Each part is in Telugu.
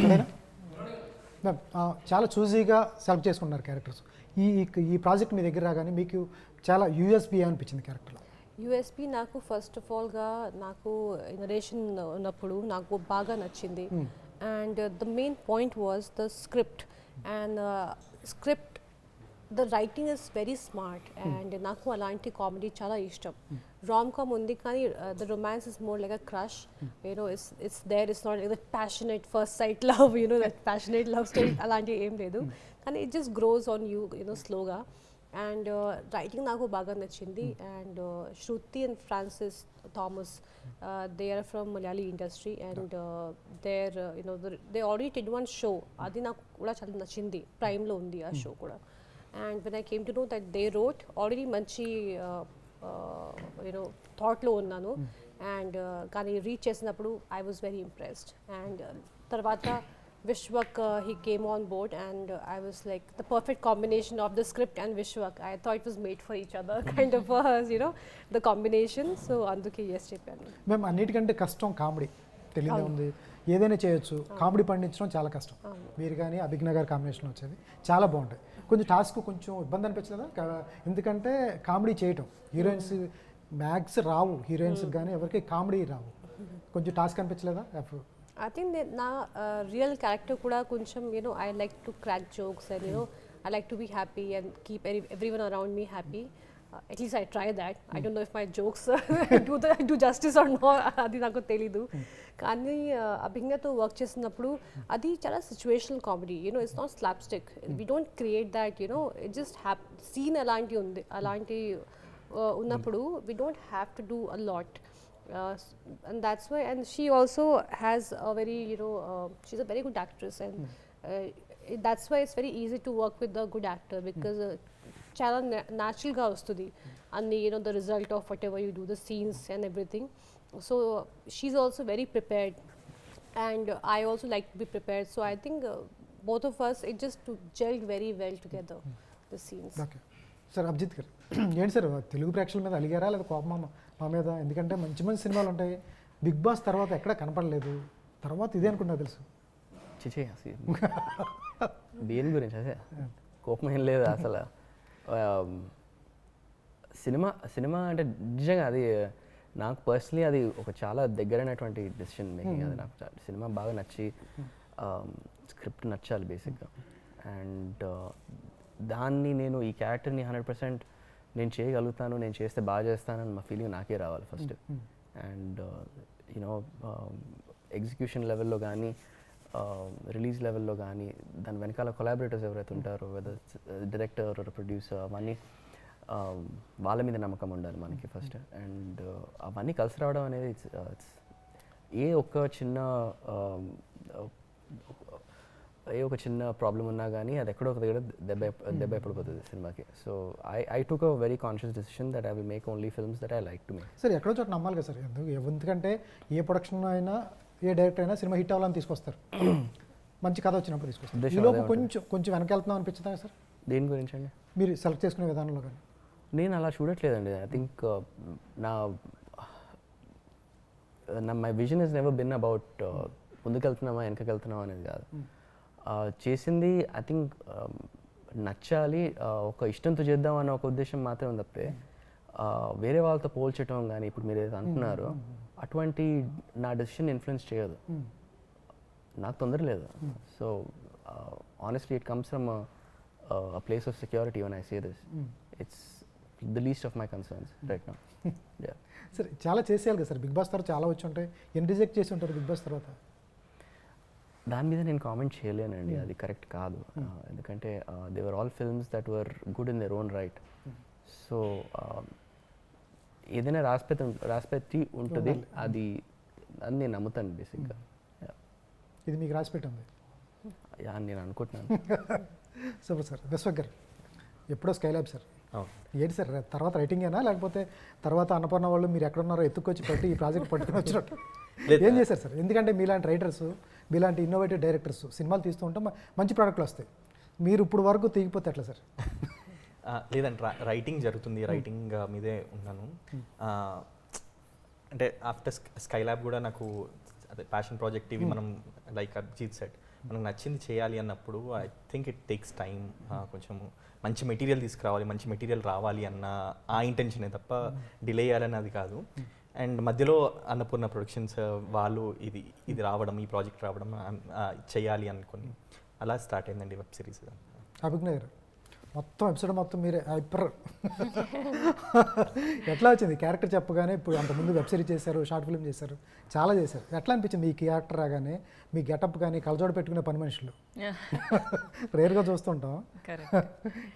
మ్యామ్ చాలా చూజీగా సెలెక్ట్ చేసుకున్నారు క్యారెక్టర్స్. ఈ ఈ ప్రాజెక్ట్ మీ దగ్గర రాగానే మీకు చాలా యూఎస్బీ అనిపించింది క్యారెక్టర్లో? యూఎస్పీ నాకు ఫస్ట్ ఆఫ్ ఆల్గా నాకు నరేషన్ ఉన్నప్పుడు నాకు బాగా నచ్చింది. And the main point was the script. And script the writing is very smart. And నాకు అలాంటి కామెడీ చాలా ఇష్టం. రామ్ కామ్ ఉంది కానీ the romance is more like a crush. It's there, it's not like the passionate first sight love, that passionate love story అలాంటివి ఏం లేదు. కానీ it just grows on you స్లోగా. అండ్ రైటింగ్ నాకు బాగా నచ్చింది. And Shruti and Francis Thomas, they are from Malayali industry. And they already did one show, అది నాకు కూడా చాలా నచ్చింది. ప్రైమ్లో ఉంది ఆ షో కూడా. And when I came to know that they wrote already manchi thought lo unnanu. And కానీ రీచ్ చేసినప్పుడు I was very impressed. And తర్వాత Vishwak, he came on board and I was like the perfect combination of the script and Vishwak. I thought it was made for each other kind of the combination. So అందుకే yes చెప్పాను. మేము అన్నిటికంటే కష్టం కామెడీ తెలియదే ఉంది. ఏదైనా చేయొచ్చు, కామెడీ పండించడం చాలా కష్టం. మీరు కానీ అభిజ్ఞ గారి కాంబినేషన్ వచ్చేది చాలా బాగుంటాయి. కొంచెం టాస్క్ కొంచెం ఇబ్బంది అనిపించలేదా? ఎందుకంటే కామెడీ చేయటం హీరోయిన్స్ మ్యాక్స్ రావు, హీరోయిన్స్ కానీ ఎవరికి కామెడీ రావు. కొంచెం టాస్క్ అనిపించలేదా? I think that na real character kuda koncham I like to crack jokes and I like to be happy and keep everyone around me happy. At least I try that. I don't know if my jokes do justice or not, adi naku telidu. Kani Abhigna to work chesinappudu adi chala situational comedy. It's not slapstick. We don't create that. It just scene alanti undi, alanti unnappudu we don't have to do a lot. And that's why, and she also has a very she's a very good actress. And that's why it's very easy to work with a good actor because చాలా న్యాచురల్గా వస్తుంది అన్ని the result of whatever you do, the scenes and everything. So she's also very prepared and I also like to be prepared. So I think both of us, it just gelled very well together, the scenes. Okay. Sir Abhijit garu, ఏంటి సార్ తెలుగు ప్రేక్షకుల మీద అలిగారా లేదా కోపమా మా మీద? ఎందుకంటే మంచి మంచి సినిమాలు ఉంటాయి, బిగ్ బాస్ తర్వాత ఎక్కడ కనపడలేదు, తర్వాత ఇదే అనుకుంటా తెలుసు. చిచే దేని గురించి అదే కోపం ఏం లేదు అసలు. సినిమా అంటే నిజంగా అది నాకు పర్సనలీ అది ఒక చాలా దగ్గరైనటువంటి డెసిషన్ మేకింగ్. అది నాకు సినిమా బాగా నచ్చి స్క్రిప్ట్ నచ్చాలి బేసిక్గా. అండ్ దాన్ని నేను ఈ క్యారెక్టర్ని 100% నేను చేయగలుగుతాను, నేను చేస్తే బాగా చేస్తానని మా ఫీలింగ్ నాకే రావాలి ఫస్ట్. అండ్ ఎగ్జిక్యూషన్ లెవెల్లో కానీ రిలీజ్ లెవెల్లో కానీ దాని వెనకాల కొలాబరేటర్స్ ఎవరైతే ఉంటారో, వెదర్ డైరెక్టర్ ప్రొడ్యూసర్, అవన్నీ వాళ్ళ మీద నమ్మకం ఉండాలి మనకి ఫస్ట్. అండ్ అవన్నీ కలిసి రావడం అనేది ఏ ఒక చిన్న ప్రాబ్లం ఉన్నా కానీ అది ఎక్కడో ఒక దగ్గర దెబ్బ పడిపోతుంది సినిమాకి. So I took a very conscious decision that I will make only films that I like to make. Sir ఎక్కడో చోట నమ్మాలి కదా సార్, ఎందుకంటే ఏ ప్రొడక్షన్ అయినా ఏ డైరెక్టర్ అయినా సినిమా హిట్ అవ్వాలని తీసుకొస్తారు, మంచి కథ వచ్చినప్పుడు తీసుకొస్తారు. ఈలోపు కొంచెం వెనకెళ్తున్నాం అనిపించుతా సార్. దేని గురించి అండి? మీరు సెలెక్ట్ చేసుకునే విధానంలో కానీ? నేను అలా చూడట్లేదండి. I think my vision is never been about ముందుకెళ్తున్నామా వెనకకెళ్తున్నామా అనేది కాదు. చేసింది ఐ థింక్ నచ్చాలి, ఒక ఇష్టంతో చేద్దాం అన్న ఒక ఉద్దేశం మాత్రమే తప్పే వేరే వాళ్ళతో పోల్చడం కానీ ఇప్పుడు మీరు ఏదైతే అంటున్నారో అటువంటి నా డెసిషన్ ఇన్ఫ్లుయెన్స్ చేయదు, నాకు తొందర లేదు. So honestly it comes from a place of security when I say this. It's the least of my concerns right now. Yeah. సరే, చాలా చేసేయాలి కదా సార్, బిగ్ బాస్ తర్వాత చాలా వచ్చి ఉంటాయి. ఎన్ని రిజెక్ట్ చేసి ఉంటారు బిగ్ బాస్ తర్వాత? దాని మీద నేను కామెంట్ చేయలేనండి, అది కరెక్ట్ కాదు. ఎందుకంటే they were all films that were good in their own right. So ఏదైనా రాసిపెట్టి ఉంటుంది, అది నేను నమ్ముతాను బేసిక్గా. ఇది మీకు రాసిపెట్టి ఉంది అని నేను అనుకుంటున్నాను. Super sir. విశ్వక్ గారు, ఎప్పుడో స్కైలాబ్ సార్, ఏంటి సార్ తర్వాత రైటింగేనా లేకపోతే తర్వాత అన్నపూర్ణ వాళ్ళు మీరు ఎక్కడున్నారో ఎత్తుకొచ్చి పెట్టి ఈ ప్రాజెక్ట్ పట్టుకుని వచ్చినట్టు ఏం చేశారు సార్? ఎందుకంటే మీలాంటి రైటర్స్, మీలాంటి ఇన్నోవేటివ్ డైరెక్టర్స్ సినిమాలు తీస్తూ ఉంటే మంచి ప్రోడక్ట్లు వస్తాయి, మీరు ఇప్పుడు వరకు తెగిపోతే ఎట్లా సార్? లేదంటే రైటింగ్ జరుగుతుంది, రైటింగ్ మీదే ఉన్నాను. అంటే ఆఫ్టర్ స్కైలాబ్ కూడా నాకు అదే ప్యాషన్ ప్రాజెక్ట్ ఇవి మనం లైక్ అభిజిత్ సెట్ మనకు నచ్చింది చేయాలి అన్నప్పుడు I think it takes time. కొంచెము మంచి మెటీరియల్ తీసుకురావాలి, మంచి మెటీరియల్ రావాలి అన్న ఆ ఇంటెన్షనే తప్ప డిలే చేయాలని అది కాదు. అండ్ మధ్యలో అన్నపూర్ణ ప్రొడక్షన్స్ వాళ్ళు ఇది రావడం, ఈ ప్రాజెక్ట్ రావడం చేయాలి అనుకుని అలా స్టార్ట్ అయిందండి వెబ్ సిరీస్. అభిజ్ఞ గారు మొత్తం ఎపిసోడ్ మొత్తం మీరే హైపర్ ఎట్లా వచ్చింది క్యారెక్టర్ చెప్పగానే? ఇప్పుడు అంతకుముందు వెబ్ సిరీస్ చేశారు, షార్ట్ ఫిల్మ్ చేశారు, చాలా చేశారు. ఎట్లా అనిపించింది ఈ క్యారెక్టర్ రాగానే? మీ గెటప్ కానీ కలజోడ పెట్టుకునే పని మనుషులు రేర్గా చూస్తుంటాం.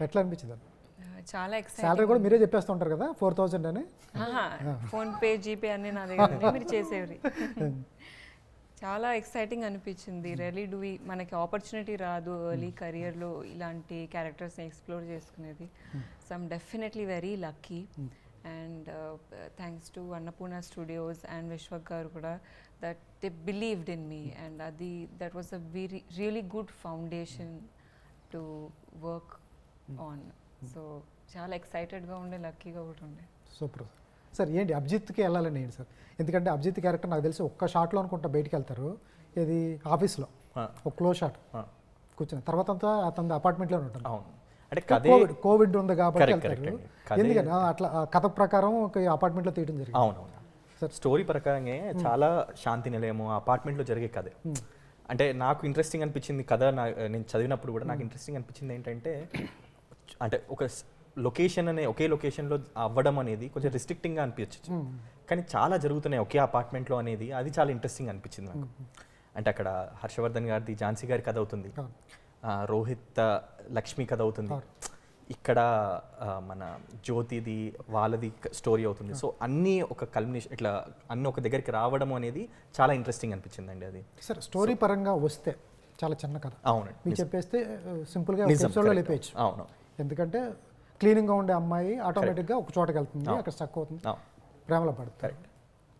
ఎట్లా అనిపించింది? చాలా ఎక్సైట్. శాలరీ కూడా మీరే చెప్పేస్తుంటారు కదా 4,000 అని. ఫోన్పే జీపే అన్నీ నా దగ్గర మీరు చేసేవి. చాలా ఎక్సైటింగ్ అనిపించింది. రియలీ డూ మనకి ఆపర్చునిటీ రాదు ఎర్లీ కెరియర్లో ఇలాంటి క్యారెక్టర్స్ని ఎక్స్ప్లోర్ చేసుకునేది. So I'm definitely very lucky. And thanks to Annapurna studios and Vishwak గారు కూడా that they believed in me. And that was a really good foundation to work on. So చాలా ఎక్సైటెడ్గా ఉండే, లక్కీగా కూడా ఉండే. Super sir. ఏంటి అభిజిత్కి వెళ్ళాలని ఏంటి సార్? ఎందుకంటే అభిజిత్ క్యారెక్టర్ నాకు తెలిసి ఒక్క షాట్లో అనుకుంటా బయటికి వెళ్తారు, ఇది ఆఫీస్లో ఒక క్లోజ్ షాట్ కూర్చొని, తర్వాత అంతా అతని అపార్ట్మెంట్లోనే ఉంటుంది. అంటే కోవిడ్ ఉంది కాబట్టి వెళ్తారు. ఎందుకని అట్లా కథ ప్రకారం ఒక అపార్ట్మెంట్లో తీయడం జరిగింది. అవునవును సార్. స్టోరీ ప్రకారంగా చాలా శాంతి నిలయము అపార్ట్మెంట్లో జరిగే కథ. అంటే నాకు ఇంట్రెస్టింగ్ అనిపించింది కథ. నేను చదివినప్పుడు కూడా నాకు ఇంట్రెస్టింగ్ అనిపించింది ఏంటంటే, అంటే ఒక లొకేషన్ అనే ఒకే లొకేషన్లో అవ్వడం అనేది కొంచెం రిస్ట్రిక్టింగ్గా అనిపించచ్చు, కానీ చాలా జరుగుతున్నాయి ఒకే అపార్ట్మెంట్లో అనేది అది చాలా ఇంట్రెస్టింగ్ అనిపించింది నాకు. అంటే అక్కడ హర్షవర్ధన్ గారిది ఝాన్సీ గారి కథ అవుతుంది, రోహిత్ లక్ష్మి కథ అవుతుంది, ఇక్కడ మన జ్యోతిది వాళ్ళది స్టోరీ అవుతుంది. సో అన్నీ ఒక కల్మినేషన్, ఇట్లా అన్నీ ఒక దగ్గరికి రావడం అనేది చాలా ఇంట్రెస్టింగ్ అనిపించిందండి. అది సార్ స్టోరీ పరంగా వస్తే చాలా చిన్న కథ. అవునండి. మీకు చెప్పేస్తే సింపుల్గా ఎపిసోడ్లో లేపేయచ్చు. అవును. ఎందుకంటే క్లీనింగ్గా ఉండే అమ్మాయి ఆటోమేటిక్గా ఒక చోటకి వెళ్తుంది, అక్కడ స్టక్ అవుతుంది, ప్రేమలో పడుతుంది,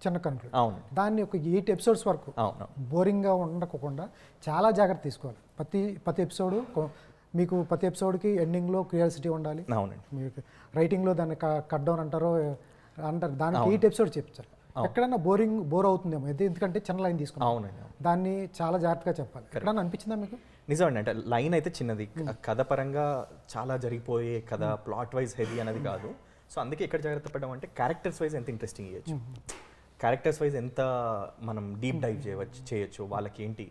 చిన్న కన్ఫ్లిక్ట్. అవును. దాన్ని ఒక 8 ఎపిసోడ్స్ వరకు బోరింగ్గా ఉండకుండా చాలా జాగ్రత్త తీసుకోవాలి. ప్రతి ఎపిసోడు మీకు ప్రతి ఎపిసోడ్కి ఎండింగ్లో క్యూరియాసిటీ ఉండాలి. అవునండి. మీకు రైటింగ్లో దాన్ని కట్ డౌన్ అంటారు. దానికి 8 ఎపిసోడ్స్ చెప్తారు. ఎక్కడన్నా బోర్ అవుతుందేమో, ఎందుకంటే చిన్న లైన్ తీసుకున్నాం. అవునండి. దాన్ని చాలా జాగ్రత్తగా చెప్పాలి. ఎక్కడన్నా అనిపించిందా మీకు? నిజమండి. అంటే లైన్ అయితే చిన్నది, కథ పరంగా చాలా జరిగిపోయే కథ, ప్లాట్ వైజ్ హెవీ అనేది కాదు. సో అందుకే ఎక్కడ జాగ్రత్త పడ్డాం అంటే క్యారెక్టర్స్ వైజ్ ఎంత ఇంట్రెస్టింగ్ చేయొచ్చు, క్యారెక్టర్స్ వైజ్ ఎంత మనం డీప్ డైవ్ చేయొచ్చు, వాళ్ళకి ఏంటి,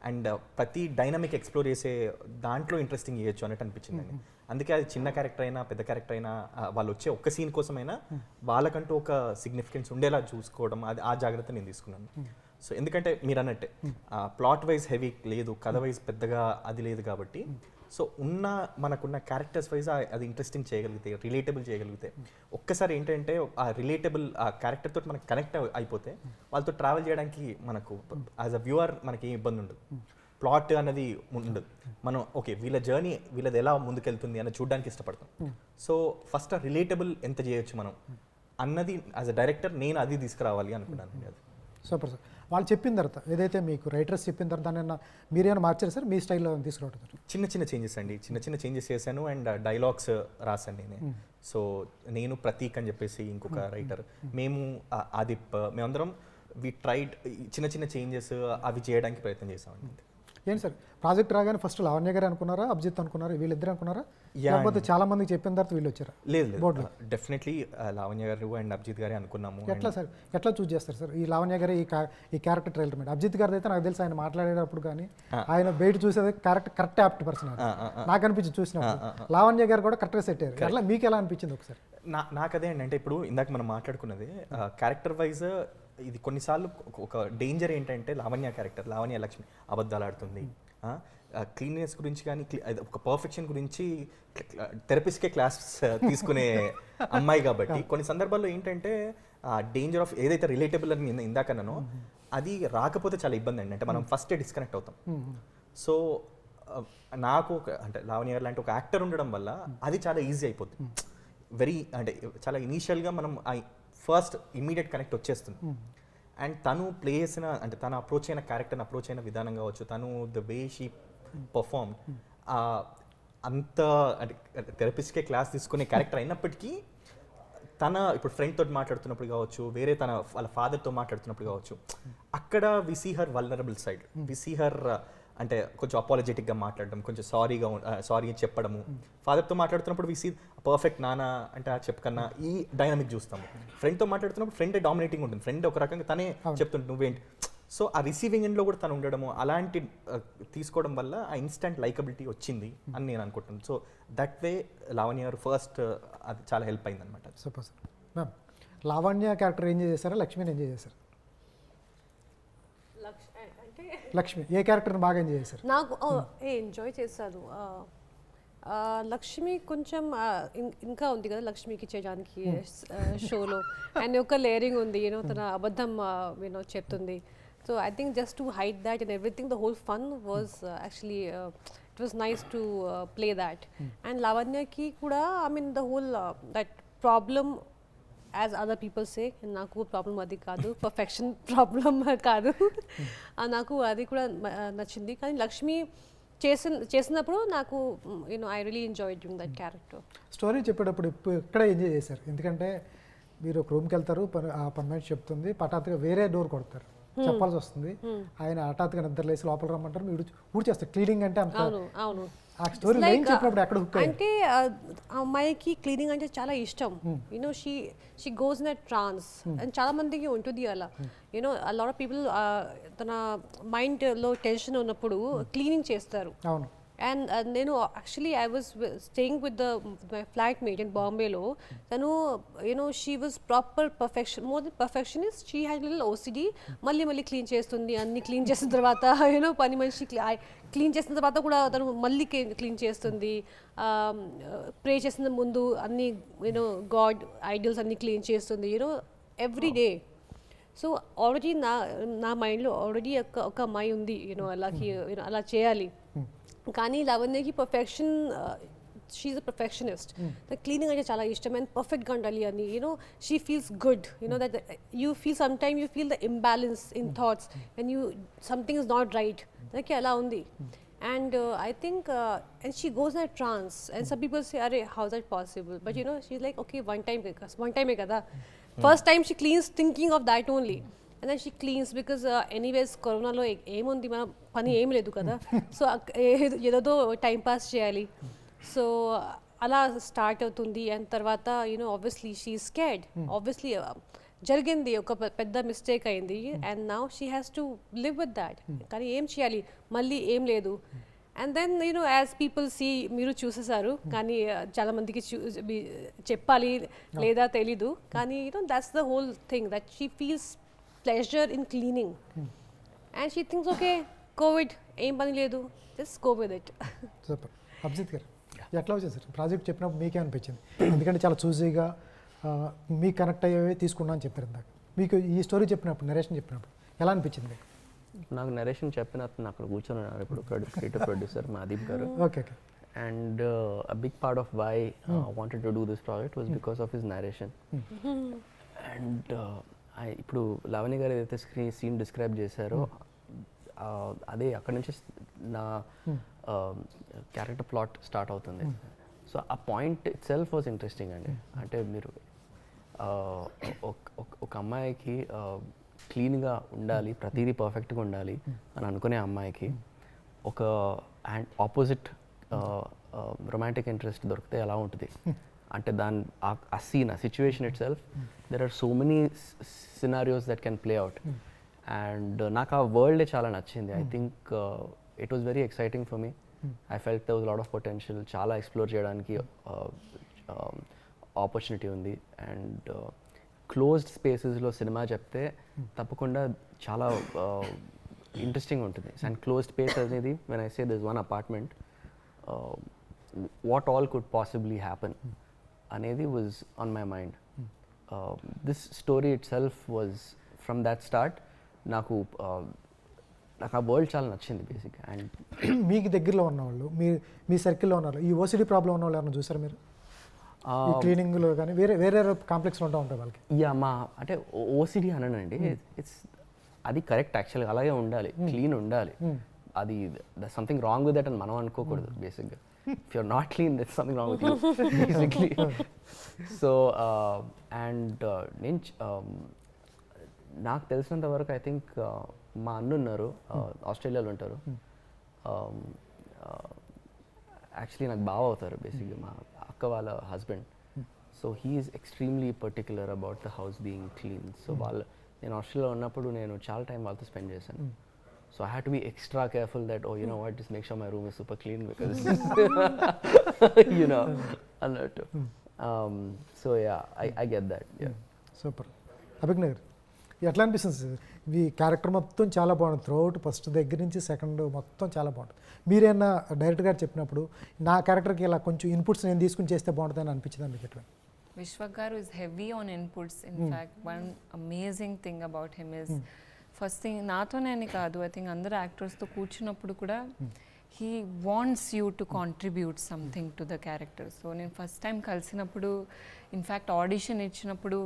అండ్ ప్రతి డైనమిక్ ఎక్స్ప్లోర్ చేసే దాంట్లో ఇంట్రెస్టింగ్ చేయొచ్చు అన్నట్టు అనిపించిందండి. అందుకే అది చిన్న క్యారెక్టర్ అయినా పెద్ద క్యారెక్టర్ అయినా వాళ్ళు వచ్చే ఒక్క సీన్ కోసమైనా వాళ్ళకంటూ ఒక సిగ్నిఫికెన్స్ ఉండేలా చూసుకోవడం, అది ఆ జాగ్రత్త నేను తీసుకున్నాను. సో ఎందుకంటే మీరు అన్నట్టే ప్లాట్ వైజ్ హెవీ లేదు, కథ వైజ్ పెద్దగా అది లేదు కాబట్టి, సో మనకున్న క్యారెక్టర్స్ వైజ్ అది ఇంట్రెస్టింగ్ చేయగలిగితే, రిలేటబుల్ చేయగలిగితే, ఒక్కసారి ఏంటంటే ఆ రిలేటబుల్ ఆ క్యారెక్టర్ తోటి మనకు కనెక్ట్ అయిపోతే వాళ్ళతో ట్రావెల్ చేయడానికి మనకు యాజ్ అ వ్యూవర్ మనకి ఏం ఇబ్బంది ఉండదు. ప్లాట్ అనేది ఉండదు. మనం ఓకే వీళ్ళ జర్నీ వీళ్ళది ఎలా ముందుకెళ్తుంది అని చూడడానికి ఇష్టపడతాం. సో ఫస్ట్ ఆ రిలేటబుల్ ఎంత చేయొచ్చు మనం అన్నది యాజ్ అ డైరెక్టర్ నేను అది తీసుకురావాలి అనుకున్నాను. అది సూపర్ సార్. వాళ్ళు చెప్పిన తర్వాత ఏదైతే మీకు రైటర్స్ చెప్పిన తర్వాత దాన్ని మీరేమైనా మార్చారు సార్? మీ స్టైల్లో తీసుకురావడం చిన్న చేంజెస్ అండి, చిన్న చేంజెస్ చేశాను. అండ్ డైలాగ్స్ రాశాను నేనే. సో నేను ప్రతీక్ అని చెప్పేసి ఇంకొక రైటర్, మేము ఆదిప్, మేమందరం వి ట్రైడ్ చిన్న చేంజెస్ అవి చేయడానికి ప్రయత్నం చేసామండి. ఏంటి సార్ ప్రాజెక్ట్ రాగానే ఫస్ట్ లావణ్య గారు అనుకున్నారా, అభిజిత్ అనుకున్నారా, వీళ్ళిద్దరు అనుకున్నారా, లేకపోతే చాలా మందికి చెప్పిన తర్వాత వీళ్ళు వచ్చారా? లేదు, డెఫినెట్లీ లావణ్య గారు అండ్ అభిజిత్ గారే అనుకున్నాము. ఎట్లా సార్, ఎట్లా చూస్ చేస్తారు సార్ ఈ లావణ్య గారు ఈ క్యారెక్టర్ ట్రైలర్ మీద? అభిజిత్ గారిది అయితే నాకు తెలిసి ఆయన మాట్లాడేటప్పుడు కానీ ఆయన బయట చూసేది కరెక్ట్ యాప్ట్ పర్సన్ నాకు అనిపించింది చూసినప్పుడు. లావణ్య గారు కూడా కరెక్ట్గా సెట్ అయ్యారు. అట్లా మీకు ఎలా అనిపించింది ఒకసారి? నాకు అదే అండి, అంటే ఇప్పుడు ఇందాక మనం మాట్లాడుకున్నది క్యారెక్టర్ వైజ్ ఇది కొన్నిసార్లు ఒక డేంజర్ ఏంటంటే లావణ్య లక్ష్మి అబద్ధాలు ఆడుతుంది, క్లీన్నెస్ గురించి కానీ ఒక పర్ఫెక్షన్ గురించి థెరపిస్ట్కే క్లాస్ తీసుకునే అమ్మాయి కాబట్టి కొన్ని సందర్భాల్లో ఏంటంటే డేంజర్ ఆఫ్ ఏదైతే రిలేటబుల్ అని ఇందాకనో అది రాకపోతే చాలా ఇబ్బంది అండి. అంటే మనం ఫస్టే డిస్కనెక్ట్ అవుతాం. సో నాకు అంటే లావణ్య గారు లాంటి ఒక యాక్టర్ ఉండడం వల్ల అది చాలా ఈజీ అయిపోతుంది. అంటే చాలా ఇనీషియల్గా మనం ఫస్ట్ ఇమ్మీడియట్ కనెక్ట్ వచ్చేస్తుంది. అండ్ తను ప్లే చేసిన అంటే తను అప్రోచ్ అయిన క్యారెక్టర్ని అప్రోచ్ అయిన విధానం కావచ్చు, తను ద వే షీ పర్ఫార్మ్ అంత అంటే థెరపిస్ట్కే క్లాస్ తీసుకునే క్యారెక్టర్ అయినప్పటికీ తన ఇప్పుడు ఫ్రెండ్ తోటి మాట్లాడుతున్నప్పుడు కావచ్చు, వేరే వాళ్ళ ఫాదర్తో మాట్లాడుతున్నప్పుడు కావచ్చు, అక్కడ we see her vulnerable side, we see her అంటే కొంచెం అపాలజెటిక్గా మాట్లాడడం, కొంచెం సారీ చెప్పడము. ఫాదర్తో మాట్లాడుతున్నప్పుడు వి సీ పర్ఫెక్ట్ నాన్న అంటే ఆ చెప్పకన్నా ఈ డైనమిక్ చూస్తాము. ఫ్రెండ్తో మాట్లాడుతున్నప్పుడు ఫ్రెండ్ డామినేటింగ్ ఉంటుంది, ఫ్రెండ్ ఒక రకంగా తనే చెప్తుంటే నువ్వేంటి. సో ఆ రిసీవింగ్ ఎండ్లో కూడా తను ఉండడము, అలాంటి తీసుకోవడం వల్ల ఆ ఇన్స్టంట్ లైకబిలిటీ వచ్చింది అని నేను అనుకుంటున్నాను. సో దట్ వే లావణ్య గారు ఫస్ట్ అది చాలా హెల్ప్ అయింది అనమాట. Super sir. Ma'am, Lavanya character enjoy చేశారా, లక్ష్మిని ఎంజాయ్ చేశారు? అంటే లక్ష్మి ఏ క్యారెక్టర్ని బాగా ఎంజాయ్ చేశారు? నాకు ఎంజాయ్ చేశాను. లక్ష్మి కొంచెం ఇంకా ఉంది కదా లక్ష్మికి చేయడానికి షోలో, అండ్ ఒక లేయరింగ్ ఉంది యూనో, తన అబద్ధం యూనో చెప్తుంది. So I think just to hide that and everything, the whole fun was actually it was nice to play that. And లావణ్యకి కూడా I mean the whole that problem as other people say, నాకు ప్రాబ్లం అది కాదు, పర్ఫెక్షన్ ప్రాబ్లం కాదు. నాకు అది కూడా నచ్చింది. కానీ లక్ష్మి చేసినప్పుడు నాకు you know I really enjoy doing that character. Story చెప్పేటప్పుడు ఇప్పుడు ఎక్కడ ఎంజాయ్ చేశారు? ఎందుకంటే మీరు ఒక రూమ్కి వెళ్తారు, ఆ పని మనిషి చెప్తుంది, హఠాత్తుగా వేరే డోర్ కొడతారు, చెప్పాల్సి వస్తుంది. ఆయన హఠాత్తుగా నిద్ర లేసి లోపల రమ్మంటారు, మీరు ఊడి చేస్తారు. క్లీనింగ్ అంటే అంత అవును. ఆ స్టోరీ లైన్ చెప్పినప్పుడు ఎక్కడ హుక్ అంటే అమ్మాయికి క్లీనింగ్ అంటే చాలా ఇష్టం. You know she goes in a trance, and చాలా మందికి ఉంటుంది అలా. You know a lot of people తన మైండ్లో టెన్షన్ ఉన్నప్పుడు క్లీనింగ్ చేస్తారు. అవును. అండ్ నేను actually I was staying with my flatmate in బాంబేలో. తను you know she was proper perfection, more than perfectionist. She had little OCD. మళ్ళీ క్లీన్ చేస్తుంది, అన్ని క్లీన్ చేసిన తర్వాత యూనో పని మనిషి క్లీన్ చేసిన తర్వాత కూడా తను మళ్ళీ క్లీన్ చేస్తుంది. ప్రే చేసిన ముందు అన్ని యూనో గాడ్ ఐడియల్స్ అన్ని క్లీన్ చేస్తుంది you know every day. So already నా మైండ్లో ఆల్రెడీ ఒక అమ్మాయి ఉంది యూనో అలా చేయాలి. కానీ లావణ్యకి perfection, she's a perfectionist. Cleaning అంటే చాలా ఇష్టం అండ్ పర్ఫెక్ట్గా ఉండాలి అని you know she feels good you know that you feel some time you feel the imbalance in thoughts and something is not right, దానికి అలా ఉంది. And I think and she goes in a trance and some people say arey how is that possible, but you know she's like okay one time e kada, first time she cleans thinking of that only, and then she cleans because anyways corona lo em undi mana pani em ledu kada, so edo time pass cheyali, so ala start avutundi. And tarvata you know obviously she is scared, obviously జరిగింది ఒక పెద్ద మిస్టేక్ అయింది, and now she has to live with that. కానీ ఏం చేయాలి, మళ్ళీ ఏం లేదు. And then you know as people see, మీరు చూసేసారు కానీ చాలా మందికి చెప్పాలి లేదా తెలీదు, కానీ you know that's the whole thing that she feels pleasure in cleaning and she thinks okay covid ఏం పని లేదు, just go with it. Super. Abhijit garu ఎట్లా వచ్చేసారు ప్రాజెక్ట్ చెప్పినప్పుడు మీకే అనిపించింది? ఎందుకంటే చాలా చూసీగా మీకు కనెక్ట్ అయ్యేవి తీసుకున్నా అని చెప్పారు ఇందాక. మీకు ఈ స్టోరీ చెప్పినప్పుడు, నరేషన్ చెప్పినప్పుడు ఎలా అనిపించింది మీకు? నాకు నరేషన్ చెప్పినప్పుడు అక్కడ కూర్చొని ఉన్నారు ఇప్పుడు క్రియేటివ్ ప్రొడ్యూసర్ మాదీప్ గారు. Okay. And a big part of why I wanted to do this project was because of his narration. And ఇప్పుడు లావణ్య గారు ఏదైతే సీన్ డిస్క్రైబ్ చేశారో అదే అక్కడ నుంచి నా క్యారెక్టర్ ప్లాట్ స్టార్ట్ అవుతుంది. సో ఆ point it self was interesting అండి. అంటే మీరు ఒక అమ్మాయికి క్లీన్గా ఉండాలి, ప్రతిదీ పర్ఫెక్ట్గా ఉండాలి అని అనుకునే అమ్మాయికి ఒక ఆపోజిట్ రొమాంటిక్ ఇంట్రెస్ట్ దొరికితే ఎలా ఉంటుంది అంటే దాని ఆ సీన్, ఆ situation itself, there are so many scenarios that can play out. And నాకు ఆ వరల్డే చాలా నచ్చింది. I think it was very exciting for me. I felt there was lot of potential, చాలా ఎక్స్ప్లోర్ చేయడానికి ఆపర్చునిటీ ఉంది. అండ్ క్లోజ్డ్ స్పేసెస్లో సినిమా చెప్తే తప్పకుండా చాలా ఇంట్రెస్టింగ్ ఉంటుంది. అండ్ క్లోజ్డ్ స్పేస్ అనేది when I say this one apartment, what all could possibly happen అనేది was on my mind. This story it self was from that start నాకు ఆ వరల్డ్ చాలా నచ్చింది బేసిక్. అండ్ మీకు దగ్గరలో ఉన్నవాళ్ళు, మీ సర్కిల్లో ఉన్నవాళ్ళు ఈ ఓసిడి ప్రాబ్లం ఉన్న వాళ్ళు ఏమైనా చూసారా మీరు? ఈ క్లీనింగ్లో కానీ వేరే కాంప్లెక్స్లో ఉంటాయి వాళ్ళకి. మా అంటే ఓసిడి అననండి, ఇట్స్ అది కరెక్ట్ యాక్చువల్గా, అలాగే ఉండాలి, క్లీన్ ఉండాలి. అది సంథింగ్ రాంగ్ విత్ దట్ అని మనం అనుకోకూడదు బేసిక్గా. If you're not clean that's something wrong with you basically. So and నేను నాకు తెలిసినంత వరకు ఐ థింక్ మా అన్న ఉన్నారు, ఆస్ట్రేలియాలో ఉంటారు. యాక్చువల్లీ నాకు బావ అవుతారు బేసిక్గా మా అక్క వాళ్ళ husband. So he's extremely particular about the house being clean. So నేను ఆస్ట్రేలియాలో ఉన్నప్పుడు నేను చాలా టైం వాళ్ళతో స్పెండ్ చేశాను. So I had to be extra careful that oh you know what just make sure my room is super clean because you know అన్నట్టు. So yeah I get that. Super. Abhigna garu ఎట్లా అనిపిస్తుంది సార్? ఈ క్యారెక్టర్ మొత్తం చాలా బాగుంటుంది, త్రూఅవుట్ ఫస్ట్ దగ్గర నుంచి సెకండ్ మొత్తం చాలా బాగుంటుంది. మీరేనా డైరెక్టర్ గారు చెప్పినప్పుడు నా క్యారెక్టర్కి ఇలా కొంచెం ఇన్పుట్స్ నేను తీసుకుని చేస్తే బాగుంటుందని అనిపించింది మీకు ఎట్లా? Vishwak garu is heavy on inputs. In fact, one amazing thing about him is first thing naatone ani kaadu, I think అందరు యాక్టర్స్ తో కూర్చున్నప్పుడు కూడా he wants you to contribute something to the character. So నేను ఫస్ట్ టైం కలిసినప్పుడు ఇన్ఫ్యాక్ట్ ఆడిషన్ ఇచ్చినప్పుడు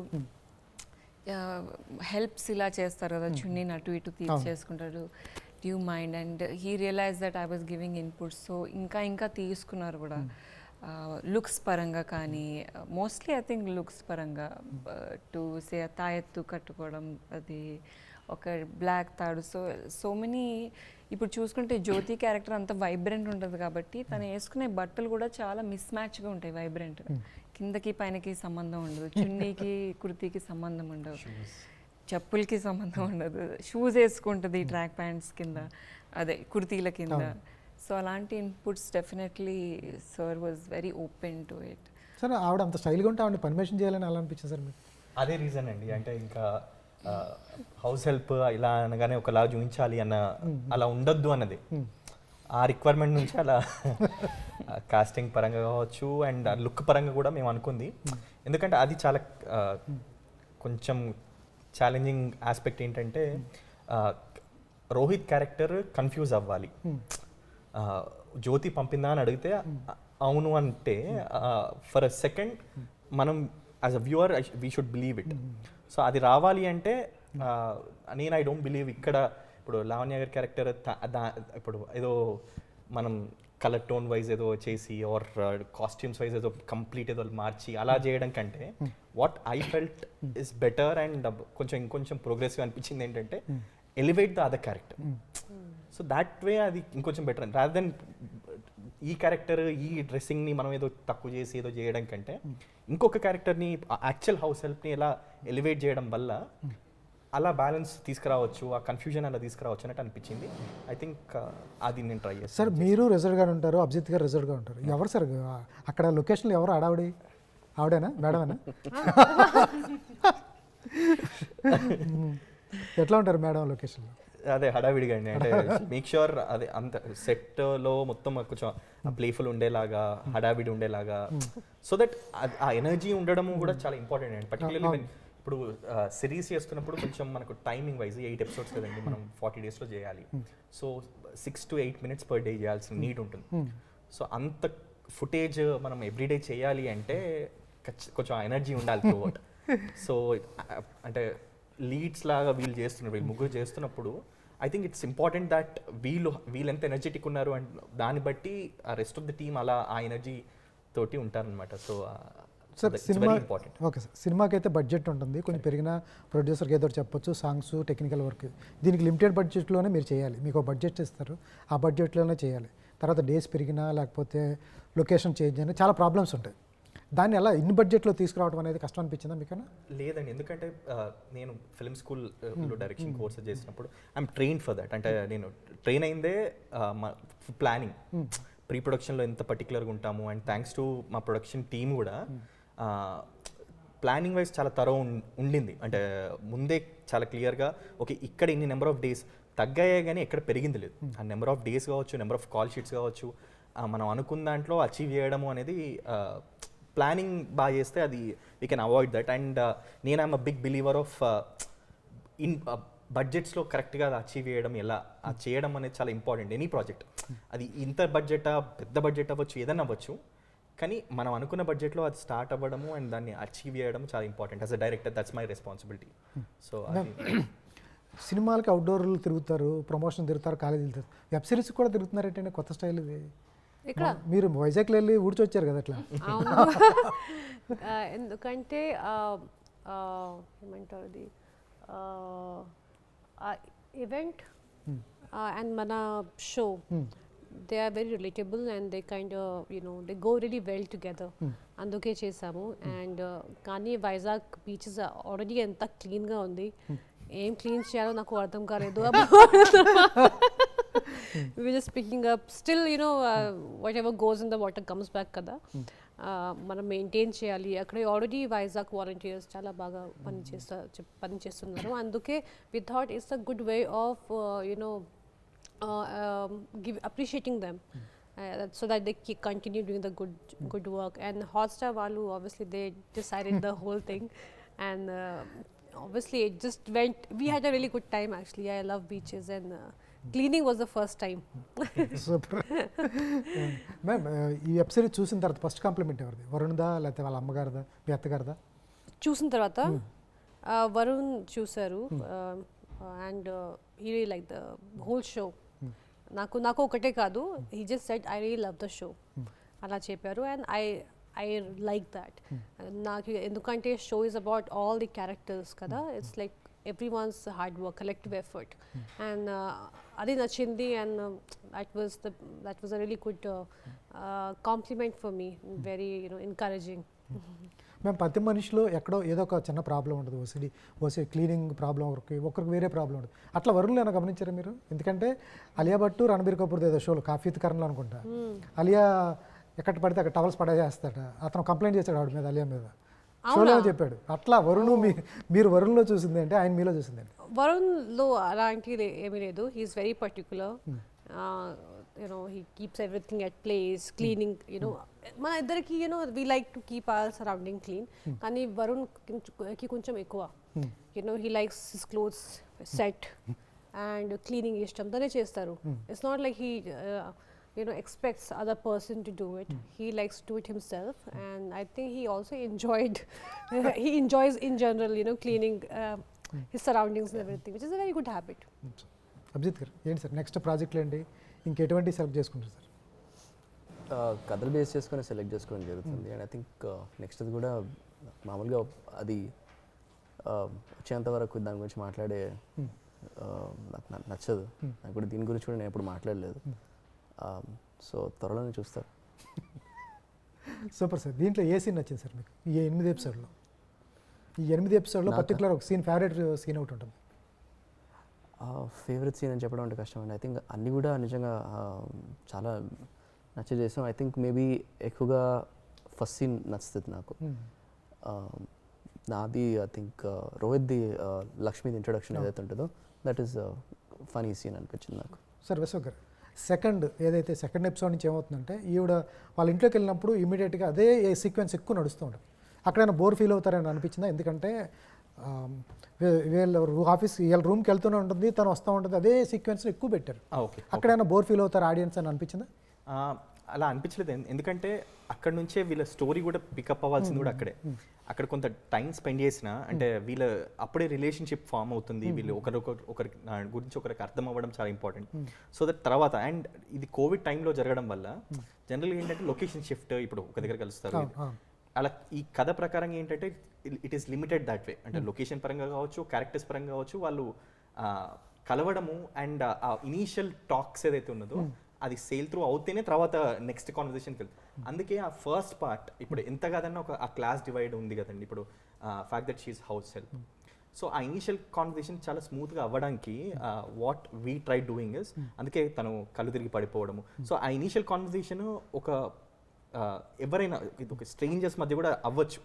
హెల్ప్స్ ఇలా చేస్తారు కదా, చున్నీని అటు ఇటు తీసుకుంటారు, do you mind, and he realize that I was giving inputs. So ఇంకా తీసుకున్నారు కూడా లుక్స్ పరంగా కానీ, మోస్ట్లీ ఐ థింక్ లుక్స్ పరంగా టు సే తాయెత్తు కట్టుకోవడం, అది ఒక బ్లాక్ తాడు. సో మెనీ ఇప్పుడు చూసుకుంటే జ్యోతి క్యారెక్టర్ అంత వైబ్రెంట్ ఉంటుంది కాబట్టి తను వేసుకునే బట్టలు కూడా చాలా మిస్ మ్యాచ్గా ఉంటాయి, వైబ్రెంట్. కిందకి పైనకి సంబంధం ఉండదు, చున్నీకి కుర్తీకి సంబంధం ఉండదు, చెప్పులకి సంబంధం ఉండదు, షూస్ వేసుకుంటుంది ట్రాక్ ప్యాంట్స్ కింద, అదే కుర్తీల కింద. సో అలాంటి inputs definitely sir was very open to it. Sir ఆవిడ అంత స్టైల్గా ఉంటే ఆవిడ పర్మిషన్ చేయాలని అలా అనిపించింది సార్ మీకు? అదే రీజన్ అండి, అంటే ఇంకా హౌస్ హెల్ప్ ఇలా అనగానే ఒకలా చూపించాలి అన్న అలా ఉండొద్దు అన్నది ఆ రిక్వైర్మెంట్ నుంచి అలా కాస్టింగ్ పరంగా కావచ్చు అండ్ లుక్ పరంగా కూడా మేము అనుకుంది. ఎందుకంటే అది చాలా కొంచెం ఛాలెంజింగ్ ఆస్పెక్ట్ ఏంటంటే రోహిత్ క్యారెక్టర్ కన్ఫ్యూజ్ అవ్వాలి. జ్యోతి పంపిందా అని అడిగితే అవును అంటే ఫర్ అ సెకండ్ మనం as a viewer we should believe it. So అది రావాలి అంటే నేను ఐ డోంట్ బిలీవ్ ఇక్కడ ఇప్పుడు లావణ్య గారి క్యారెక్టర్ ఇప్పుడు ఏదో మనం కలర్ టోన్ వైజ్ ఏదో చేసి ఆర్ కాస్ట్యూమ్స్ వైజ్ ఏదో కంప్లీట్ ఏదో మార్చి అలా చేయడం కంటే what I felt is better and ఇంకొంచెం ప్రోగ్రెసివ్ అనిపించింది ఏంటంటే elevate the other character. So that way అది ఇంకొంచెం బెటర్ రాదర్ దెన్ ఈ క్యారెక్టర్ ఈ డ్రెస్సింగ్ని మనం ఏదో తక్కువ చేసి ఏదో చేయడం కంటే ఇంకొక క్యారెక్టర్ని యాక్చువల్ హౌస్ హెల్ప్ని ఎలా ఎలివేట్ చేయడం వల్ల అలా బ్యాలెన్స్ తీసుకురావచ్చు, ఆ కన్ఫ్యూజన్ అలా తీసుకురావచ్చు అన్నట్టు అనిపించింది. ఐ థింక్ అది నేను ట్రై చేస్తాను. సార్ మీరు రిజర్వ్గా ఉంటారు, అభిజిత్ గారు రిజర్వ్గా ఉంటారు, ఎవరు సార్ అక్కడ లొకేషన్లో ఎవరు ఆడావిడి? ఆవిడేనా మేడమేనా? ఎట్లా ఉంటారు మేడం లొకేషన్లో? అదే హడావిడిగా అండి, అంటే మేక్ ష్యూర్ అదే అంత సెట్లో మొత్తం కొంచెం ప్లేఫుల్ ఉండేలాగా హడావిడి ఉండేలాగా, సో దట్ ఆ ఎనర్జీ ఉండడము కూడా చాలా ఇంపార్టెంట్ అండి. పర్టికులర్లీ ఇప్పుడు సిరీస్ చేస్తున్నప్పుడు కొంచెం మనకు టైమింగ్ వైజ్ 8 ఎపిసోడ్స్ కదండి, మనం 40 daysలో చేయాలి. So 6 to 8 minutes per day చేయాల్సిన నీడ్ ఉంటుంది. సో అంత ఫుటేజ్ మనం ఎవ్రీడే చేయాలి అంటే కొంచెం ఎనర్జీ ఉండాలి త్రూఅవుట్. సో అంటే లీడ్స్ లాగా వీళ్ళు ముగ్గురు చేస్తున్నప్పుడు I think it's important that వీళ్ళు ఎంత ఎనర్జెటిక్ ఉన్నారు అండ్ దాన్ని బట్టి ఆ రెస్ట్ ఆఫ్ ద టీమ్ అలా ఆ ఎనర్జీ తోటి ఉంటారనమాట. So sir cinema okay sir, సినిమాకి అయితే బడ్జెట్ ఉంటుంది, కొంచెం పెరిగిన ప్రొడ్యూసర్కి ఏదో చెప్పొచ్చు, సాంగ్స్ టెక్నికల్ వర్క్, దీనికి లిమిటెడ్ బడ్జెట్లోనే మీరు చేయాలి. మీకు బడ్జెట్ ఇస్తారు, ఆ బడ్జెట్లోనే చేయాలి. తర్వాత డేస్ పెరిగినా లేకపోతే లొకేషన్ చేంజ్ అయినా చాలా ప్రాబ్లమ్స్ ఉంటాయి. దాన్ని ఎలా ఇన్ని బడ్జెట్లో తీసుకురావడం అనేది కష్టం అనిపించిందా మీకన్నా? లేదండి, ఎందుకంటే నేను ఫిల్మ్ స్కూల్లో డైరెక్షన్ కోర్సెస్ చేసినప్పుడు ఐఎమ్ ట్రైన్ ఫర్ దట్. అంటే నేను ట్రైన్ అయిందే ప్లానింగ్, ప్రీ ప్రొడక్షన్లో ఎంత పర్టికులర్గా ఉంటాము అండ్ థ్యాంక్స్ టు మా ప్రొడక్షన్ టీమ్ కూడా ప్లానింగ్ వైజ్ చాలా తరో ఉండింది. అంటే ముందే చాలా క్లియర్గా ఓకే ఇక్కడ ఇన్ని నెంబర్ ఆఫ్ డేస్ తగ్గాయే కానీ ఎక్కడ పెరిగింది లేదు. ఆ నెంబర్ ఆఫ్ డేస్ కావచ్చు, నెంబర్ ఆఫ్ కాల్ షీట్స్ కావచ్చు, మనం అనుకున్న దాంట్లో అచీవ్ చేయడము అనేది ప్లానింగ్ బాగా చేస్తే అది we can avoid that. And నేను I'm a big believer of in బడ్జెట్స్లో కరెక్ట్గా అది అచీవ్ చేయడం, ఎలా చేయడం అనేది చాలా ఇంపార్టెంట్. ఎనీ ప్రాజెక్ట్ అది ఇంత బడ్జెట్ పెద్ద బడ్జెట్ అవ్వచ్చు, ఏదైనా అవ్వచ్చు, కానీ మనం అనుకున్న బడ్జెట్లో అది స్టార్ట్ అవ్వడము అండ్ దాన్ని అచీవ్ చేయడం చాలా important. As a director that's my responsibility. So సినిమాలకి అవుట్డోర్లు తిరుగుతారు, ప్రమోషన్ తిరుగుతారు, కాలేజీలు తిరుగుతారు, వెబ్ సిరీస్ కూడా తిరుగుతున్నారంటే కొత్త స్టైల్ ఇది. ఇక్కడ మీరు వైజాగ్లో వెళ్ళి ఊడ్చొచ్చారు కదా అట్లా? ఎందుకంటే ఏమంటారు అది ఈవెంట్ అండ్ మన show they are very relatable and they kind of, you know, they go really well together. అందుకే చేసాము. అండ్ కానీ వైజాగ్ బీచెస్ ఆల్రెడీ ఎంత క్లీన్గా ఉంది, ఏం క్లీన్ చేయాలో నాకు అర్థం కాలేదు. We were just picking up. Still, you know, whatever goes in the water comes back కదా. మనం మెయింటైన్ చేయాలి. అక్కడ ఆల్రెడీ వైజాగ్ వాలంటీర్స్ చాలా బాగా పనిచేస్తున్నారు. అందుకే we thought it's a good way of you know appreciating them. So that they continue doing the good work. And Hotstar Valu, obviously they decided the whole thing, and obviously it just went. We had a really good time actually. I love beaches, and cleaning was the first time. Super ma'am. ఈ వెబ్ సిరీస్ చూసిన తర్వాత ఫస్ట్ కాంప్లిమెంట్ ఎవరిది? వరుణ్దా లేకపోతే వాళ్ళ అమ్మగారిదా, మీ అత్తగారిదా? చూసిన తర్వాత వరుణ్ చూసారు, and he really liked the whole show. నాకు ఒకటే కాదు, he just said I really love the show అలా చెప్పారు. And I like that. నాకు ఎందుకంటే show is about all the characters కదా. It's like everyone's hard work, collective effort, and అది నచ్చింది. And that was a really good compliment for me, very, you know, encouraging. మేము ప్రతి మనిషిలో ఎక్కడో ఏదో ఒక చిన్న ప్రాబ్లం ఉంటుంది. ఓసీ క్లీనింగ్ ప్రాబ్లం ఒకరికి వేరే ప్రాబ్లం ఉంటుంది. అట్లా వరుణ్లో ఏమైనా గమనించారా మీరు? ఎందుకంటే అలియా భట్టు రణబీర్ కపూర్ ఏదో షోలో కాఫీ కరణలో అనుకుంటా, అలియా ఎక్కడ పడితే అక్కడ టవల్స్ పడేస్తాడ. అతను కంప్లైంట్ చేశాడు ఆవిడ మీద, అలియా మీద షోలో చెప్పాడు. అట్లా వరుణ్ మీరు వరుణ్లో చూసింది అంటే ఆయన మీలో చూసింది అంటే? వరుణ్లో అలాంటిది ఏమీ లేదు. He's very particular. You know, he keeps everything at place, cleaning, you know. మన ఇద్దరికి, you know, we like to keep our surrounding clean. కానీ వరుణ్ కి కొంచెం ఎక్కువ. You know, he likes his clothes set and cleaning ఇష్టం తనే చేస్తారు. It's not like he you know, expects other person to do it. He likes to do it himself, and I think he also he enjoys in general, you know, cleaning his surroundings and everything, which is a very good habit. Abhijit garu ఏంటి సార్ నెక్స్ట్ ప్రాజెక్టులు ఏంటి? ఇంకెటువంటి సెలెక్ట్ చేసుకుంటారు సార్? కథలు బేస్ చేసుకొని సెలెక్ట్ చేసుకోవడం జరుగుతుంది. అండ్ ఐ థింక్ నెక్స్ట్ అది కూడా మామూలుగా అది వచ్చేంత వరకు దాని గురించి మాట్లాడే నాకు నచ్చదు. నాకు కూడా దీని గురించి కూడా నేను ఎప్పుడు మాట్లాడలేదు. సో త్వరలోనే చూస్తారు. Super sir. దీంట్లో ఏ సీన్ నచ్చింది సార్ మీకు ఈ 8 ఎపిసోడ్లో? ఈ 8 ఎపిసోడ్లో పర్టికులర్ ఒక సీన్, ఫేవరెట్ సీన్ ఒకటి ఉంటుంది. ఫేవరెట్ సీన్ అని చెప్పడం అంటే కష్టం అండి. ఐ థింక్ అన్నీ కూడా నిజంగా చాలా నచ్చ చేసాం. ఐ థింక్ మేబీ ఎక్కువగా ఫస్ట్ సీన్ నచ్చుతుంది నాకు. నాది ఐ థింక్ రోహిత్ది లక్ష్మీది ఇంట్రొడక్షన్ ఏదైతే ఉంటుందో దట్ ఈస్ ఫనీ సీన్ అనిపించింది నాకు. సార్ విశ్వక్ గారు, సెకండ్ ఎపిసోడ్ నుంచి ఏమవుతుందంటే ఈవిడ వాళ్ళ ఇంట్లోకి వెళ్ళినప్పుడు ఇమీడియట్గా అదే సీక్వెన్స్ ఎక్కువ నడుస్తూ ఉంటుంది. అక్కడైనా బోర్ ఫీల్ అవుతారని అనిపించిందా? ఎందుకంటే వీళ్ళ రూమ్కి వెళ్తూనే ఉంటుంది, తను వస్తూ ఉంటుంది, అదే సీక్వెన్స్ ఎక్కువ పెట్టారు. అక్కడైనా బోర్ ఫీల్ అవుతారు ఆడియన్స్ అని అనిపించిందా? అలా అనిపించలేదు. ఎందుకంటే అక్కడ నుంచే వీళ్ళ స్టోరీ కూడా పికప్ అవ్వాల్సింది కూడా అక్కడే. అక్కడ కొంత టైం స్పెండ్ చేసిన అంటే వీళ్ళ అప్పుడే రిలేషన్షిప్ ఫామ్ అవుతుంది. వీళ్ళు ఒకరి గురించి ఒకరికి అర్థం అవ్వడం చాలా ఇంపార్టెంట్. సో దట్ తర్వాత అండ్ ఇది కోవిడ్ టైంలో జరగడం వల్ల జనరల్గా ఏంటంటే లొకేషన్ షిఫ్ట్, ఇప్పుడు ఒక దగ్గర కలుస్తారు. అలా ఈ కథ ప్రకారంగా ఏంటంటే it is limited that way. అంటే లొకేషన్ పరంగా కావచ్చు, క్యారెక్టర్స్ పరంగా కావచ్చు, వాళ్ళు కలవడము అండ్ ఆ ఇనీషియల్ టాక్స్ ఏదైతే ఉన్నదో అది సేల్ త్రూ అవుతేనే తర్వాత నెక్స్ట్ కాన్వర్జేషన్కి వెళ్తుంది. అందుకే ఆ ఫస్ట్ పార్ట్ ఇప్పుడు ఎంత కాదన్నా ఆ క్లాస్ డివైడ్ ఉంది కదండి. ఇప్పుడు fact that she's house help. So ఆ ఇనీషియల్ కాన్వర్జేషన్ చాలా స్మూత్గా అవ్వడానికి what we try doing is, అందుకే తను కళ్ళు తిరిగి పడిపోవడము. సో ఆ ఇనీషియల్ కాన్వర్జేషన్ ఒక ఎవరైనా ఒక స్ట్రేంజర్స్ మధ్య కూడా అవ్వచ్చు.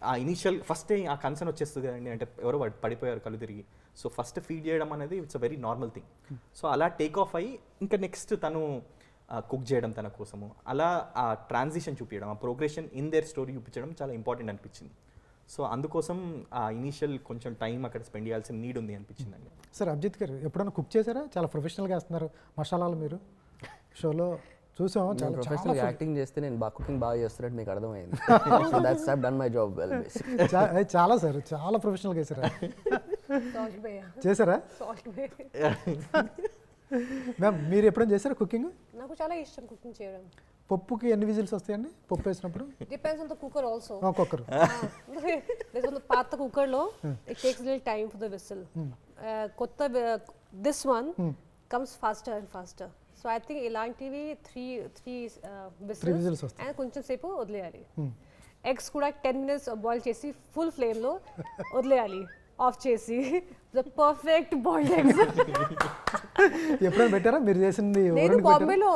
ఆ ఇనీషియల్ ఫస్ట్ ఆ కన్సర్న్ వచ్చేస్తుంది కదండి, అంటే ఎవరో పడిపోయారు కళ్ళు తిరిగి. సో ఫస్ట్ ఫీడ్ చేయడం అనేది it's a very normal thing. So అలా టేక్ ఆఫ్ అయ్యి ఇంకా నెక్స్ట్ తను కుక్ చేయడం తన కోసము, అలా ఆ ట్రాన్సిషన్ చూపించడం, ఆ ప్రోగ్రెషన్ ఇన్ దేర్ స్టోరీ చూపించడం చాలా ఇంపార్టెంట్ అనిపించింది. సో అందుకోసం ఆ ఇనీషియల్ కొంచెం టైం అక్కడ స్పెండ్ చేయాల్సిన నీడ్ ఉంది అనిపించింది అండి. సార్ అభిజిత్ గారు ఎప్పుడైనా కుక్ చేశారా? చాలా ప్రొఫెషనల్గా వేస్తున్నారు మసాలాలు మీరు షోలో చూసాం. చాలా ప్రొఫెషనల్ యాక్టింగ్ చేస్తే నేను కుకింగ్ బాగా చేస్తున్నట్టు మీకు అర్థమైంది. That's I done my job well. చాలా సార్ చాలా ప్రొఫెషనల్గా చేశారా? మ్యామ్ మీరు ఎప్పుడైనా చేశారా కుకింగ్? నాకు చాలా ఇష్టం కుకింగ్ చేయడం. పప్పుకి ఎన్ని విజిల్స్ వస్తాయండి పప్పు వేసినప్పుడు? Depends on the cooker also. Cooker పాత కుక్కర్లో it takes little time for the whistle. కొత్త this one comes faster and faster. So I think ఇలాంటివి త్రీ whistles విజిల్స్ వస్తాయి. అండ్ కొంచెం సేపు వదిలేయాలి. ఎగ్స్ కూడా 10 minutes బాయిల్ చేసి ఫుల్ ఫ్లేమ్లో వదిలేయాలి ఆఫ్ చేసి. The perfect boiled eggs. ఎప్పుడైనా పెట్టారా మీరు చేసింది? నేను బాంబేలో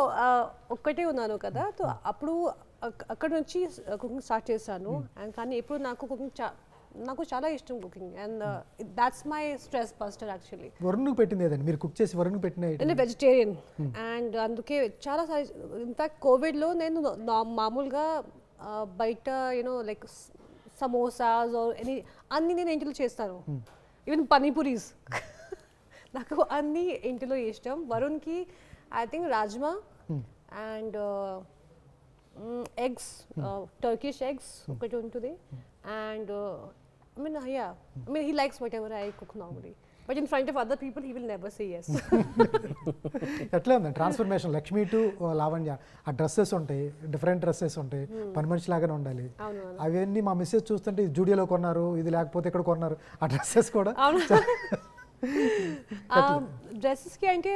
ఒక్కటే ఉన్నాను కదా, సో అప్పుడు అక్కడ నుంచి కుకింగ్ స్టార్ట్ చేశాను. అండ్ కానీ ఎప్పుడు నాకు కుకింగ్ నాకు చాలా ఇష్టం cooking, and that's my stress buster actually. వరుణ్కి పెట్టింది ఏదండి మీరు కుక్ చేసి వరుణ్కి పెట్టిన నేను వెజిటేరియన్, అండ్ అందుకే చాలా సారి ఇన్ఫాక్ట్ కోవిడ్లో నేను మామూలుగా బయట యూనో లైక్ సమోసాస్ అన్నీ నేను ఇంట్లో చేస్తాను, ఈవెన్ పనీపూరీస్. నాకు అన్నీ ఇంట్లో ఇష్టం. వరుణ్కి I think rajma and eggs, Turkish eggs ఒకటి ఉంటుంది. And I mean he likes whatever I cook normally, but in front of other people he will never say yes. ఎట్లా ఉంది ట్రాన్స్ఫర్మేషన్ లక్ష్మి టు లావణ్య? ఆ డ్రెస్సెస్ ఉంటాయి, డిఫరెంట్ డ్రెస్సెస్ ఉంటాయి, పని మనిషి లాగానే ఉండాలి. అవన్నీ మా మిస్సెస్ చూస్తుంటే ఇది జూడియోలో కొన్నారు, ఇది లేకపోతే ఇక్కడ కొన్నారు, ఆ డ్రెస్సెస్ కూడా. డ్రెస్సెస్కి అంటే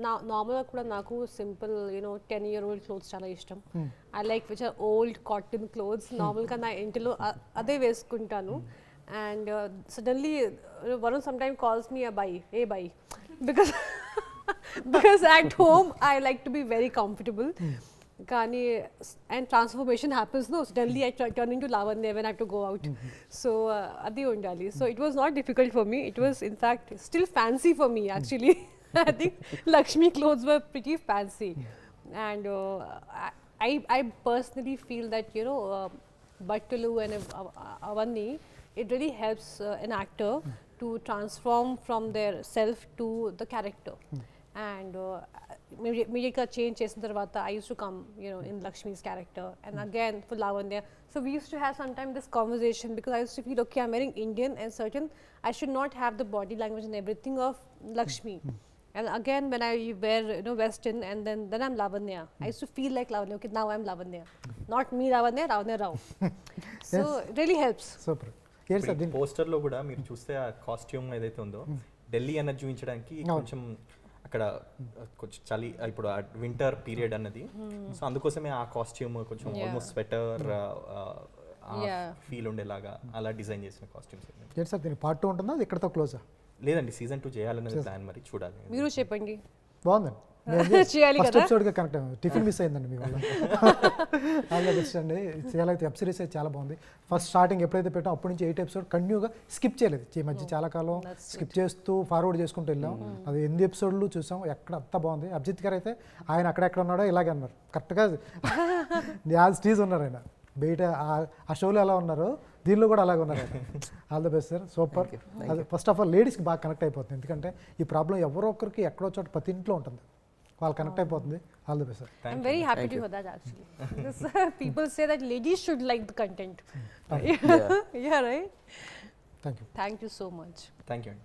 నార్మల్గా కూడా నాకు సింపుల్ 10-year-old క్లోత్స్ చాలా ఇష్టం. I like which are old cotton clothes. నార్మల్గా నా ఇంటిలో అదే వేసుకుంటాను. And suddenly Varun some time calls me a bye because at home I like to be very comfortable. కానీ and transformation happens no suddenly I turn in to Lavanya when I to go out. So అది ఉండాలి. So it was not difficult for me, it was in fact still fancy for me actually. I think Lakshmi clothes were pretty fancy, and I personally feel that Battalu and Avanni, it really helps an actor to transform from their self to the character. And immediately change చేసిన తర్వాత I used to come in Lakshmi's character, and again for Lavanya. So we used to have sometimes this conversation because I used to feel okay, I'm wearing Indian and certain I should not have the body language and everything of Lakshmi. And again when I wear Western and then I'm Lavanya, I used to feel like Lavanya. Okay, now I'm Lavanya, not me Lavanya Rao. So it really helps. Super. పోస్టర్లో కూడా మీరు చూస్తే ఆ కాస్ట్యూమ్ ఏదైతే ఉందో ఢిల్లీ అన్నది చూపించడానికి కొంచెం అక్కడ కొంచెం చలి, ఇప్పుడు వింటర్ పీరియడ్ అన్నది, సో అందుకోసమే ఆ కాస్ట్యూమ్ కొంచెం ఆల్మోస్ట్ స్వెటర్ ఫీల్ ఉండేలాగా అలా డిజైన్ చేసిన కాస్ట్యూమ్స్. ఏంటి సార్ దీనికి పార్ట్ 2 ఉంటుందా, అది ఇక్కడతో క్లోజా? లేదండి, సీజన్ 2 చేయాలనేది ప్లాన్, మరి చూడాలి. మీరు చెప్పండి. బాగుందండి. చేయాలి ఫస్ట్ కదా. ఎపిసోడ్గా కనెక్ట్ అయ్యాను, టిఫిన్ మిస్ అయిందండి మీ వల్ల. ఆల్ ద బెస్ట్ అండి. చేయాలైతే వెబ్ సిరీస్ అయితే చాలా బాగుంది. ఫస్ట్ స్టార్టింగ్ ఎప్పుడైతే పెట్టాం అప్పటి నుంచి 8 ఎపిసోడ్ కంటిన్యూగా స్కిప్ చేయలేదు. ఈ మధ్య చాలా కాలం స్కిప్ చేస్తూ ఫార్వర్డ్ చేసుకుంటూ వెళ్ళాం. అది 8 ఎపిసోడ్లు చూసాం, ఎక్కడ అంతా బాగుంది. అభిజిత్ గారు అయితే ఆయన అక్కడెక్కడ ఉన్నాడో ఇలాగే అన్నారు, కరెక్ట్గా యాజ్ టీజ్ ఉన్నారు ఆయన. బయట ఆ షోలో ఎలా ఉన్నారో దీనిలో కూడా అలాగే ఉన్నారు. All the best sir, super. అది ఫస్ట్ ఆఫ్ ఆల్ లేడీస్కి బాగా కనెక్ట్ అయిపోతుంది, ఎందుకంటే ఈ ప్రాబ్లం ఎవరో ఒకరికి ఎక్కడో చోట ప్రతి ఇంట్లో ఉంటుంది, వాళ్ళు కనెక్ట్ అయిపోతుంది. All the best sir. I'm very happy to hear that actually. Because people say that ladies should like the content. Yeah, right? Thank you. Thank you so much. Thank you అండి.